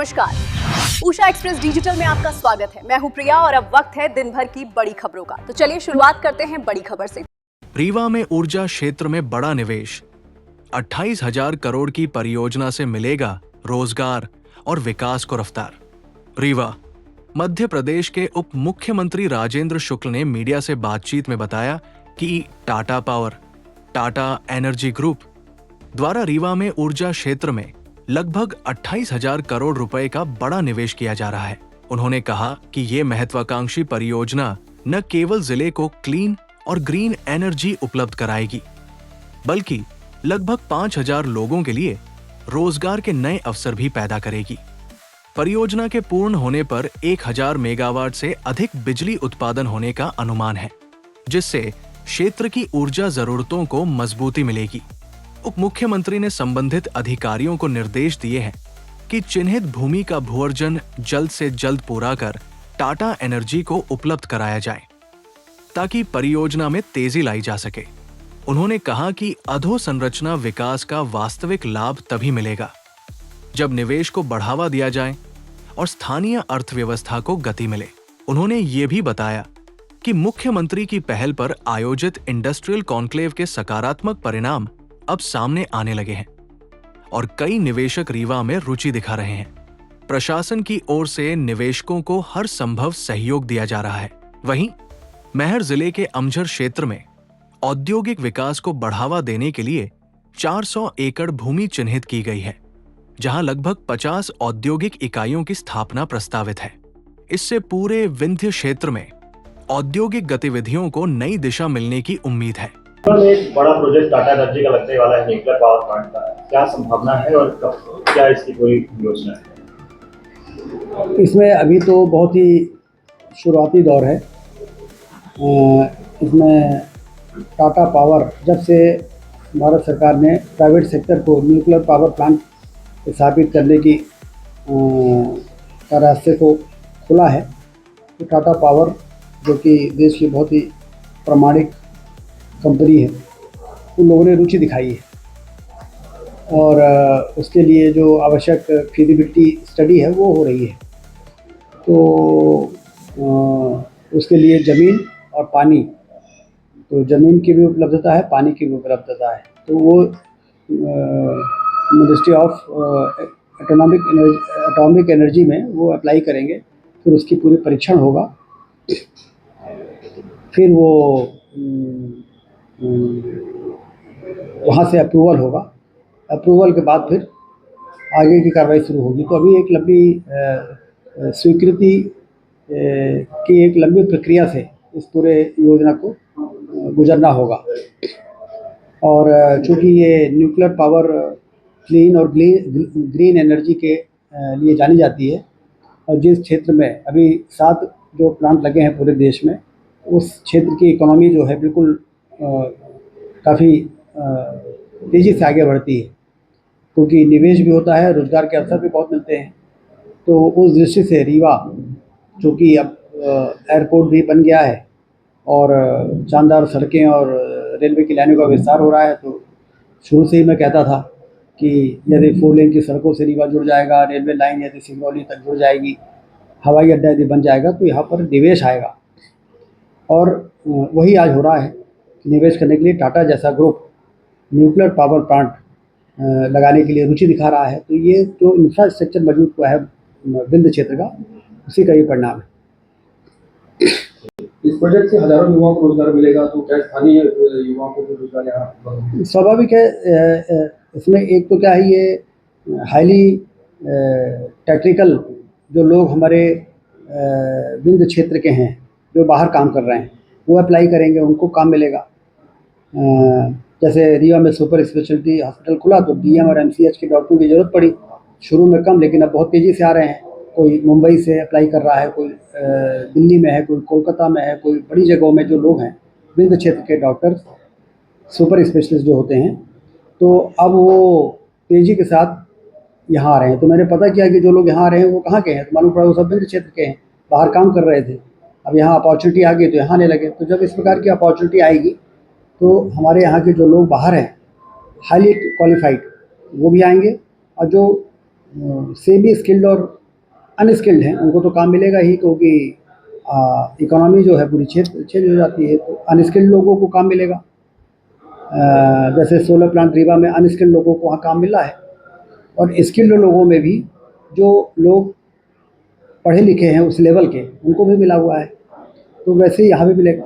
नमस्कार, Usha express digital में आपका स्वागत है। मैं हूं प्रिया और अब वक्त है दिन भर की बड़ी खबरों का। तो चलिए शुरुआत करते हैं बड़ी खबर से। रीवा में ऊर्जा क्षेत्र में बड़ा निवेश, 28,000 करोड़ की परियोजना से मिलेगा रोजगार और विकास को रफ्तार। रीवा, मध्य प्रदेश के उप मुख्यमंत्री राजेंद्र शुक्ल ने मीडिया से बातचीत में बताया कि Tata power, Tata energy group द्वारा रीवा में ऊर्जा क्षेत्र में लगभग 28,000 करोड़ रुपए का बड़ा निवेश किया जा रहा है। उन्होंने कहा कि ये महत्वाकांक्षी परियोजना न केवल जिले को क्लीन और ग्रीन एनर्जी उपलब्ध कराएगी, बल्कि लगभग 5,000 लोगों के लिए रोजगार के नए अवसर भी पैदा करेगी। परियोजना के पूर्ण होने पर 1,000 मेगावाट से अधिक बिजली उत्पादन होने का अनुमान है, जिससे क्षेत्र की ऊर्जा जरूरतों को मजबूती मिलेगी। उप मुख्यमंत्री ने संबंधित अधिकारियों को निर्देश दिए हैं कि चिन्हित भूमि का भूअर्जन जल्द से जल्द पूरा कर टाटा एनर्जी को उपलब्ध कराया जाए, ताकि परियोजना में तेजी लाई जा सके। उन्होंने कहा कि अधोसंरचना विकास का वास्तविक लाभ तभी मिलेगा जब निवेश को बढ़ावा दिया जाए और स्थानीय अर्थव्यवस्था को गति मिले। उन्होंने ये भी बताया कि मुख्यमंत्री की पहल पर आयोजित इंडस्ट्रियल कॉन्क्लेव के सकारात्मक परिणाम अब सामने आने लगे हैं और कई निवेशक रीवा में रुचि दिखा रहे हैं। प्रशासन की ओर से निवेशकों को हर संभव सहयोग दिया जा रहा है। वहीं मैहर जिले के अमझर क्षेत्र में औद्योगिक विकास को बढ़ावा देने के लिए 400 एकड़ भूमि चिन्हित की गई है, जहां लगभग 50 औद्योगिक इकाइयों की स्थापना प्रस्तावित है। इससे पूरे विंध्य क्षेत्र में औद्योगिक गतिविधियों को नई दिशा मिलने की उम्मीद है। एक बड़ा प्रोजेक्ट टाटा एनर्जी का लगने वाला है, न्यूक्लियर पावर प्लांट का। क्या संभावना है और कब, क्या इसकी कोई योजना है? इसमें अभी तो बहुत ही शुरुआती दौर है। इसमें टाटा पावर, जब से भारत सरकार ने प्राइवेट सेक्टर को न्यूक्लियर पावर प्लांट स्थापित करने की रास्ते को खुला है, तो टाटा पावर, जो कि देश की बहुत ही प्रामाणिक कंपनी है, उन लोगों ने रुचि दिखाई है और उसके लिए जो आवश्यक फीजिबिलिटी स्टडी है वो हो रही है। तो उसके लिए ज़मीन और पानी, तो ज़मीन की भी उपलब्धता है, पानी की भी उपलब्धता है। तो वो मिनिस्ट्री ऑफ एटॉमिक एनर्जी में वो अप्लाई करेंगे, फिर उसकी पूरी परीक्षण होगा, फिर वो वहाँ से अप्रूवल होगा। अप्रूवल के बाद फिर आगे की कार्रवाई शुरू होगी। तो अभी एक लंबी स्वीकृति की एक लंबी प्रक्रिया से इस पूरे योजना को गुजरना होगा। और चूँकि ये न्यूक्लियर पावर क्लीन और ग्रीन एनर्जी के लिए जानी जाती है, और जिस क्षेत्र में अभी 7 जो प्लांट लगे हैं पूरे देश में, उस क्षेत्र की इकोनॉमी जो है बिल्कुल काफ़ी तेज़ी से आगे बढ़ती है, क्योंकि निवेश भी होता है, रोज़गार के अवसर भी बहुत मिलते हैं। तो उस दृष्टि से रीवा, जो कि अब एयरपोर्ट भी बन गया है और शानदार सड़कें और रेलवे की लाइनों का विस्तार हो रहा है, तो शुरू से ही मैं कहता था कि यदि 4 लेन की सड़कों से रीवा जुड़ जाएगा, रेलवे लाइन यदि सिंगरौली तक जुड़ जाएगी, हवाई अड्डा यदि बन जाएगा, तो यहाँ पर निवेश आएगा। और वही आज हो रहा है। निवेश करने के लिए टाटा जैसा ग्रुप न्यूक्लियर पावर प्लांट लगाने के लिए रुचि दिखा रहा है। तो ये जो इंफ्रास्ट्रक्चर मौजूद हुआ है विंध्य क्षेत्र का, उसी का ये परिणाम है। इस प्रोजेक्ट से हजारों युवाओं को रोजगार मिलेगा, तो क्या स्थानीय युवाओं को रोजगार यहाँ? स्वाभाविक है। इसमें एक तो क्या है, ये हाईली टेक्निकल जो लोग हमारे विंध्य क्षेत्र के हैं, जो बाहर काम कर रहे हैं, वो अप्लाई करेंगे, उनको काम मिलेगा। जैसे रीवा में सुपर स्पेशलिटी हॉस्पिटल खुला, तो डीएम और एमसीएच के डॉक्टरों की ज़रूरत पड़ी। शुरू में कम, लेकिन अब बहुत तेज़ी से आ रहे हैं। कोई मुंबई से अप्लाई कर रहा है, कोई दिल्ली में है, कोई कोलकाता में है, कोई बड़ी जगहों में जो लोग हैं विंध्य क्षेत्र के डॉक्टर, सुपर स्पेशलिस्ट जो होते हैं, तो अब वो तेज़ी के साथ यहाँ आ रहे हैं। तो मैंने पता किया कि जो लोग यहाँ आ रहे हैं वो कहाँ के हैं, तो मालूम पड़ा वो सब विंध्य क्षेत्र के हैं, बाहर काम कर रहे थे। अब यहाँ अपॉर्चुनिटी आ गई तो यहाँ आने लगे। तो जब इस प्रकार की अपॉर्चुनिटी आएगी, तो हमारे यहाँ के जो लोग बाहर हैं हाईली क्वालिफाइड, वो भी आएंगे, और जो सेमी स्किल्ड और अनस्किल्ड हैं उनको तो काम मिलेगा ही, क्योंकि इकोनॉमी जो है पूरी चेंज हो जाती है, तो अनस्किल्ड लोगों को काम मिलेगा। जैसे सोलर प्लांट रीवा में अनस्किल्ड लोगों को वहाँ काम मिला है, और स्किल्ड लोगों में भी जो लोग पढ़े लिखे हैं उस लेवल के, उनको भी मिला हुआ है, तो वैसे ही यहाँ भी मिलेगा।